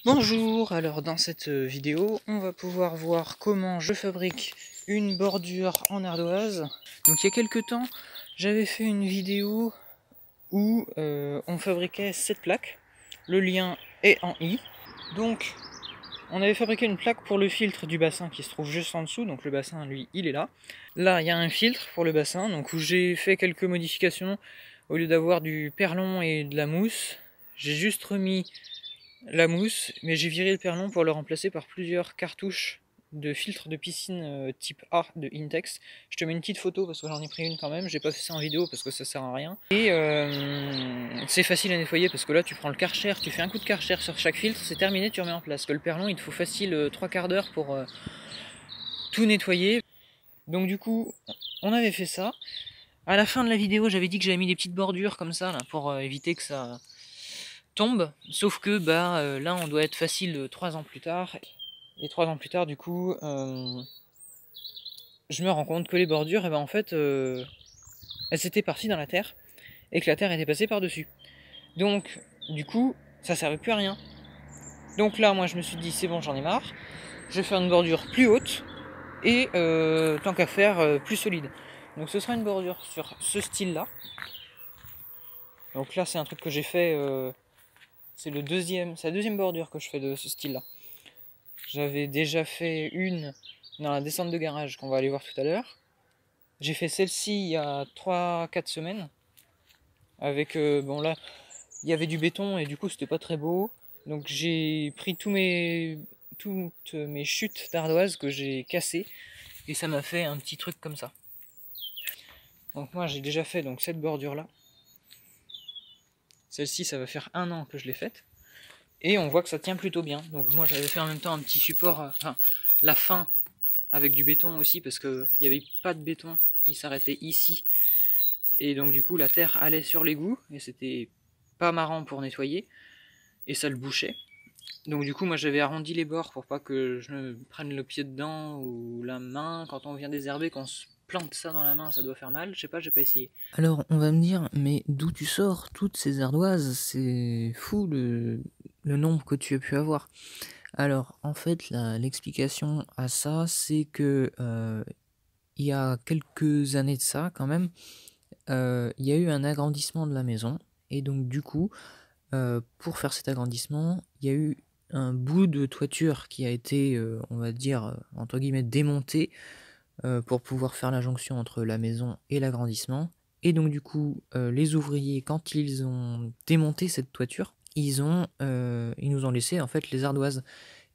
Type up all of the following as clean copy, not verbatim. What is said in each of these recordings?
Bonjour, alors dans cette vidéo, on va pouvoir voir comment je fabrique une bordure en ardoise. Donc il y a quelques temps, j'avais fait une vidéo où on fabriquait cette plaque. Le lien est en i. Donc on avait fabriqué une plaque pour le filtre du bassin qui se trouve juste en dessous. Donc le bassin, lui, il est là. Là, il y a un filtre pour le bassin, donc où j'ai fait quelques modifications. Au lieu d'avoir du perlon et de la mousse, j'ai juste remis la mousse, mais j'ai viré le perlon pour le remplacer par plusieurs cartouches de filtres de piscine type A de Intex. Je te mets une petite photo parce que j'en ai pris une quand même, j'ai pas fait ça en vidéo parce que ça sert à rien. Et c'est facile à nettoyer parce que là tu prends le Karcher, tu fais un coup de Karcher sur chaque filtre, c'est terminé, tu remets en place. Que le perlon il te faut facile 3/4 d'heure pour tout nettoyer. Donc du coup, on avait fait ça. À la fin de la vidéo, j'avais dit que j'avais mis des petites bordures comme ça là, pour éviter que ça tombe, sauf que là on doit être facile 3 ans plus tard, et 3 ans plus tard du coup je me rends compte que les bordures en fait elles étaient parties dans la terre et que la terre était passée par dessus, donc du coup ça servait plus à rien. Donc là moi je me suis dit c'est bon, j'en ai marre, je vais faire une bordure plus haute et tant qu'à faire plus solide. Donc ce sera une bordure sur ce style là. Donc là c'est un truc que j'ai fait, c'est la deuxième bordure que je fais de ce style là. J'avais déjà fait une dans la descente de garage qu'on va aller voir tout à l'heure. J'ai fait celle-ci il y a 3-4 semaines. Avec, bon là, il y avait du béton et du coup c'était pas très beau. Donc j'ai pris toutes mes chutes d'ardoise que j'ai cassées et ça m'a fait un petit truc comme ça. Donc moi j'ai déjà fait donc cette bordure là. Celle-ci ça va faire 1 an que je l'ai faite. Et on voit que ça tient plutôt bien. Donc moi j'avais fait en même temps un petit support, enfin la fin avec du béton aussi parce qu'il n'y avait pas de béton, il s'arrêtait ici. Et donc du coup la terre allait sur l'égout et c'était pas marrant pour nettoyer et ça le bouchait. Donc du coup moi j'avais arrondi les bords pour pas que je me prenne le pied dedans ou la main. Quand on vient désherber, qu'on se plante ça dans la main, ça doit faire mal. Je sais pas, j'ai pas essayé. Alors, on va me dire, mais d'où tu sors toutes ces ardoises? C'est fou le nombre que tu as pu avoir. Alors, en fait, l'explication à ça, c'est que il y a quelques années de ça, quand même, il y a eu un agrandissement de la maison. Et donc, du coup, pour faire cet agrandissement, il y a eu un bout de toiture qui a été, on va dire, entre guillemets, démonté pour pouvoir faire la jonction entre la maison et l'agrandissement. Et donc du coup, les ouvriers, quand ils ont démonté cette toiture, ils nous ont laissé en fait les ardoises.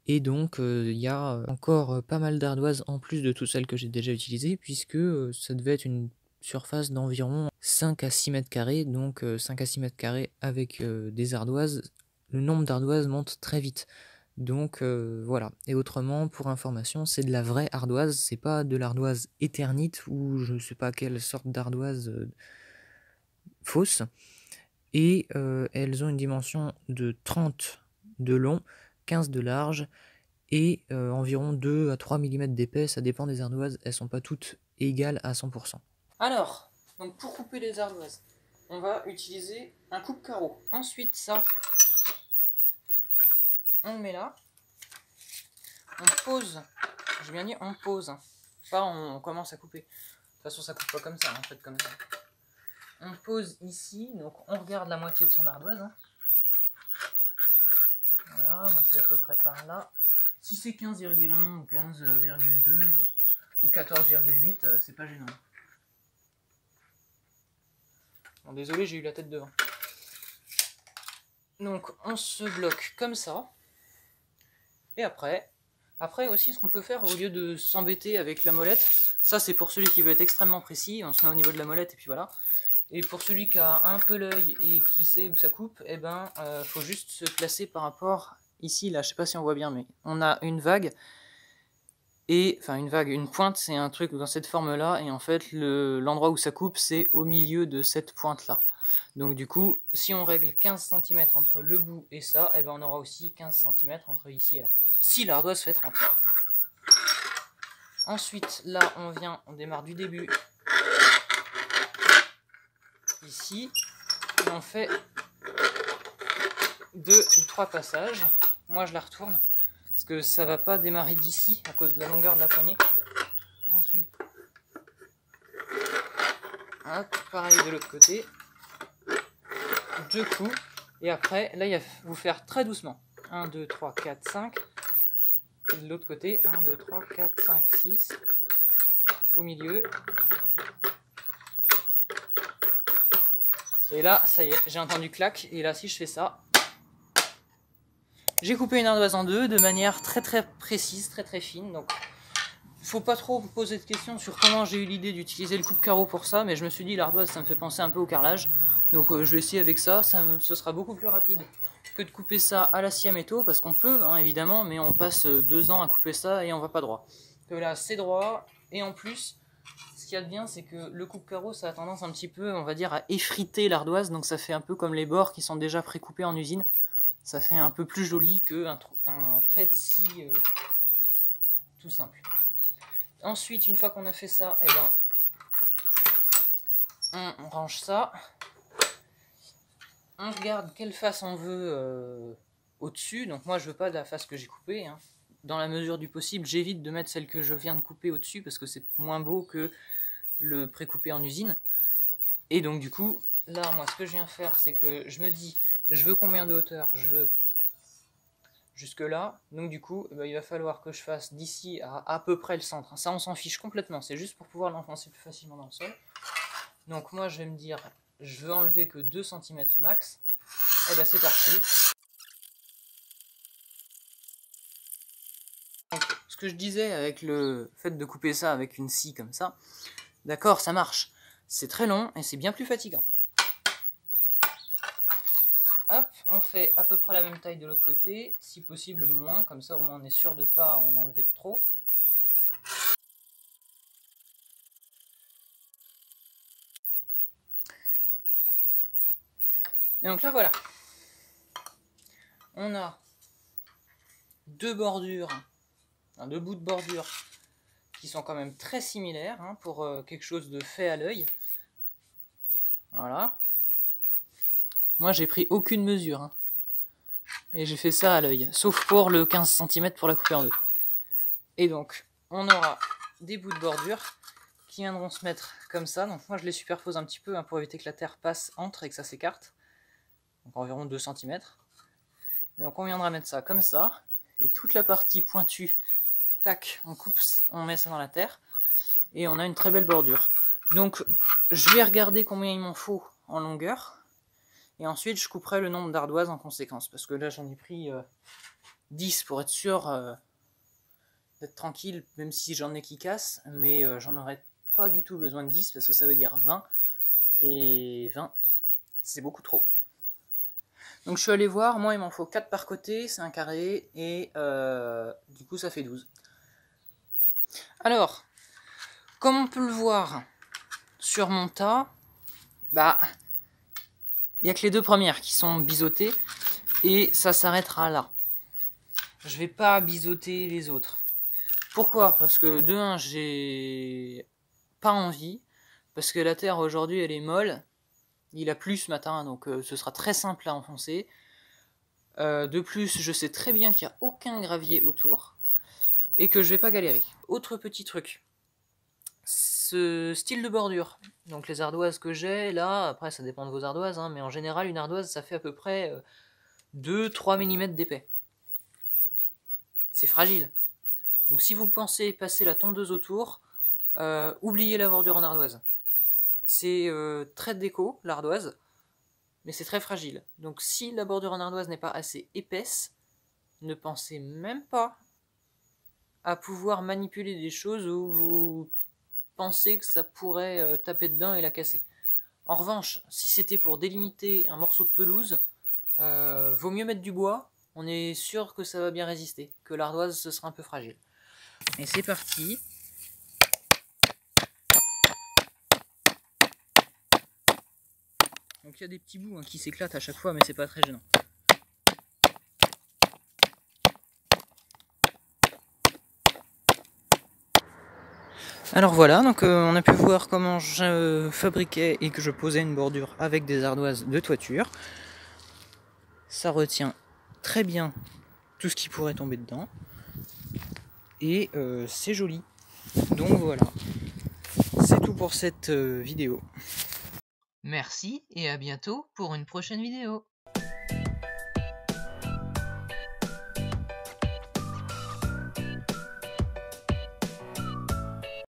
Et donc il y a encore pas mal d'ardoises en plus de toutes celles que j'ai déjà utilisées, puisque ça devait être une surface d'environ 5 à 6 mètres carrés. Donc 5 à 6 mètres carrés avec des ardoises, le nombre d'ardoises monte très vite. Donc voilà. Et autrement, pour information, c'est de la vraie ardoise, c'est pas de l'ardoise éternite ou je sais pas quelle sorte d'ardoise fausse. Et elles ont une dimension de 30 de long, 15 de large et environ 2 à 3 mm d'épais, ça dépend des ardoises, elles sont pas toutes égales à 100%. Alors, donc pour couper les ardoises, on va utiliser un coupe-carreau. Ensuite ça, on le met là. On pose, j'ai bien dit on pose, pas on commence à couper. De toute façon ça coupe pas comme ça, en fait comme ça. On pose ici, donc on regarde la moitié de son ardoise. Voilà, donc c'est à peu près par là. Si c'est 15,1 ou 15,2 ou 14,8, c'est pas gênant. Bon, désolé, j'ai eu la tête devant. Donc on se bloque comme ça. Et après aussi, ce qu'on peut faire, au lieu de s'embêter avec la molette, ça c'est pour celui qui veut être extrêmement précis, on se met au niveau de la molette et puis voilà. Et pour celui qui a un peu l'œil et qui sait où ça coupe, faut juste se placer par rapport ici, là, je sais pas si on voit bien, mais on a une vague. Et enfin une pointe, c'est un truc dans cette forme-là, et en fait l'endroit où ça coupe, c'est au milieu de cette pointe-là. Donc du coup, si on règle 15 cm entre le bout et ça, on aura aussi 15 cm entre ici et là. Si l'ardoise fait 30. Ensuite, là, on démarre du début. Ici, et on fait 2 ou 3 passages. moi je la retourne, parce que ça va pas démarrer d'ici à cause de la longueur de la poignée. Ensuite, hop, pareil de l'autre côté, 2 coups, et après, là il va vous faire très doucement, 1, 2, 3, 4, 5, et de l'autre côté, 1, 2, 3, 4, 5, 6, au milieu. Et là, ça y est, j'ai entendu clac, et là si je fais ça, j'ai coupé une ardoise en deux de manière très précise, très fine, donc faut pas trop vous poser de questions sur comment j'ai eu l'idée d'utiliser le coupe-carreau pour ça, mais je me suis dit l'ardoise ça me fait penser un peu au carrelage, donc je vais essayer avec ça, ce sera beaucoup plus rapide que de couper ça à la scie à métaux, parce qu'on peut hein, évidemment, mais on passe 2 ans à couper ça et on va pas droit. Donc là c'est droit, et en plus, ce qu'il y a de bien c'est que le coupe-carreau ça a tendance un petit peu, on va dire, à effriter l'ardoise, donc ça fait un peu comme les bords qui sont déjà pré-coupés en usine, ça fait un peu plus joli qu'un trait de scie tout simple. Ensuite, une fois qu'on a fait ça, eh ben, on range ça. On regarde quelle face on veut au-dessus. Donc moi, je veux pas de la face que j'ai coupée. Hein. Dans la mesure du possible, j'évite de mettre celle que je viens de couper au-dessus parce que c'est moins beau que le pré-coupé en usine. Et donc du coup, là, moi, ce que je viens faire, c'est que je me dis, je veux combien de hauteur? Je veux jusque là, donc du coup il va falloir que je fasse d'ici à peu près le centre, ça on s'en fiche complètement, c'est juste pour pouvoir l'enfoncer plus facilement dans le sol. Donc moi je vais me dire, je veux enlever que 2 cm max, et ben c'est parti. Donc, ce que je disais avec le fait de couper ça avec une scie comme ça, d'accord, ça marche, c'est très long et c'est bien plus fatigant. Hop, on fait à peu près la même taille de l'autre côté, si possible moins, comme ça au moins on est sûr de ne pas en enlever de trop. Et donc là voilà, on a 2 bordures, 2 bouts de bordure qui sont quand même très similaires hein, pour quelque chose de fait à l'œil. Voilà. Moi j'ai pris aucune mesure hein, et j'ai fait ça à l'œil, sauf pour le 15 cm pour la couper en deux. Et donc on aura des bouts de bordure qui viendront se mettre comme ça. Donc moi je les superpose un petit peu hein, pour éviter que la terre passe entre et que ça s'écarte. Donc environ 2 cm. Et donc on viendra mettre ça comme ça. Et toute la partie pointue, tac, on coupe, on met ça dans la terre. Et on a une très belle bordure. Donc je vais regarder combien il m'en faut en longueur. Et ensuite je couperai le nombre d'ardoises en conséquence. Parce que là j'en ai pris 10 pour être sûr d'être tranquille, même si j'en ai qui cassent. Mais j'en aurais pas du tout besoin de 10 parce que ça veut dire 20. Et 20, c'est beaucoup trop. Donc je suis allé voir, moi il m'en faut 4 par côté, c'est un carré, et du coup ça fait 12. Alors, comme on peut le voir sur mon tas, bah, il n'y a que les 2 premières qui sont biseautées, et ça s'arrêtera là. Je vais pas biseauter les autres. Pourquoi? Parce que de 1, j'ai pas envie, parce que la terre aujourd'hui elle est molle, il a plu ce matin, donc ce sera très simple à enfoncer. De plus, je sais très bien qu'il n'y a aucun gravier autour, et que je vais pas galérer. Autre petit truc, ce style de bordure, donc les ardoises que j'ai, là, après ça dépend de vos ardoises, hein, mais en général une ardoise ça fait à peu près 2-3 mm d'épais. C'est fragile. Donc si vous pensez passer la tondeuse autour, oubliez la bordure en ardoise. C'est très déco, l'ardoise, mais c'est très fragile. Donc si la bordure en ardoise n'est pas assez épaisse, ne pensez même pas à pouvoir manipuler des choses où vous pensez que ça pourrait taper dedans et la casser. En revanche, si c'était pour délimiter un morceau de pelouse, vaut mieux mettre du bois, on est sûr que ça va bien résister, que l'ardoise ce sera un peu fragile. Et c'est parti. Donc il y a des petits bouts hein, qui s'éclatent à chaque fois, mais c'est pas très gênant. Alors voilà, donc on a pu voir comment je fabriquais et que je posais une bordure avec des ardoises de toiture. Ça retient très bien tout ce qui pourrait tomber dedans. Et c'est joli. Donc voilà, c'est tout pour cette vidéo. Merci et à bientôt pour une prochaine vidéo.